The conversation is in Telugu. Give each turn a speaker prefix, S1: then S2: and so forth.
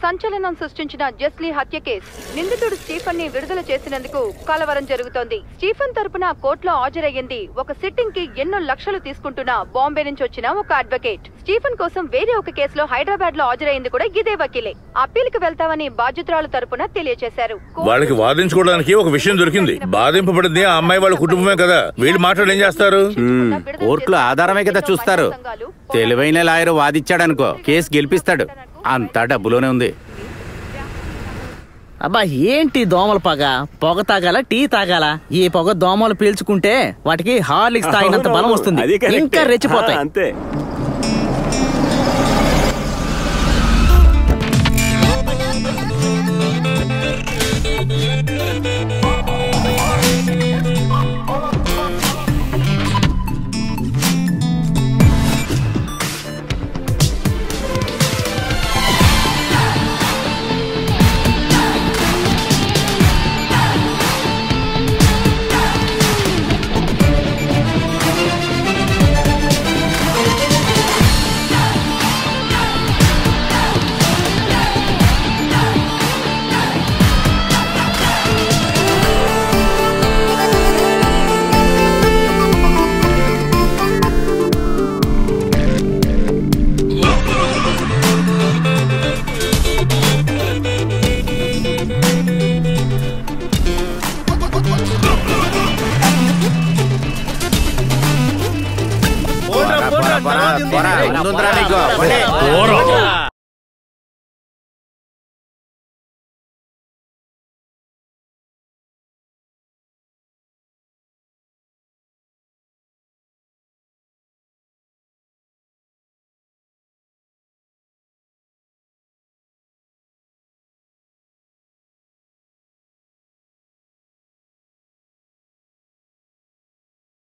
S1: సంచలనం సృష్టించిన జెస్లీ హత్య కేసు నిందితుడు స్టీఫెన్ ని విడుదల చేసినందుకు కలవరం జరుగుతోంది. స్టీఫెన్ తరపున కోర్టులో హాజరయ్యింది ఒక సిట్టింగ్ కి ఎన్నో లక్షలు తీసుకుంటున్న బాంబే నుంచి వచ్చిన ఒక అడ్వకేట్. స్టీఫెన్ కోసం వేరే ఒక కేసులో హైదరాబాద్ లో హాజరైంది కూడా ఇదే వకీలే. అప్పీల్ కి వెళ్తామని బాధితురాలు తరపున తెలియజేశారు.
S2: వాళ్ళకి వాదించుకోవడానికి ఒక విషయం దొరికింది. బాధింపబడింది ఆ అమ్మాయి వాళ్ళ కుటుంబమే కదా. వీళ్ళు మాట్లాడి ఏం చేస్తారు?
S3: కోర్టులో ఆధారమే కదా చూస్తారు. తెలివైన లాయర్ వాదిచ్చాడనుకో కేసు గెలిపిస్తాడు. అంతా డబ్బులోనే ఉంది.
S4: అబ్బా ఏంటి దోమల పొగ తాగాల టీ తాగాల? ఈ పొగ దోమలు పీల్చుకుంటే వాటికి హార్లిక్స్ తాగినంత బలం వస్తుంది, ఇంకా రెచ్చిపోతాయి.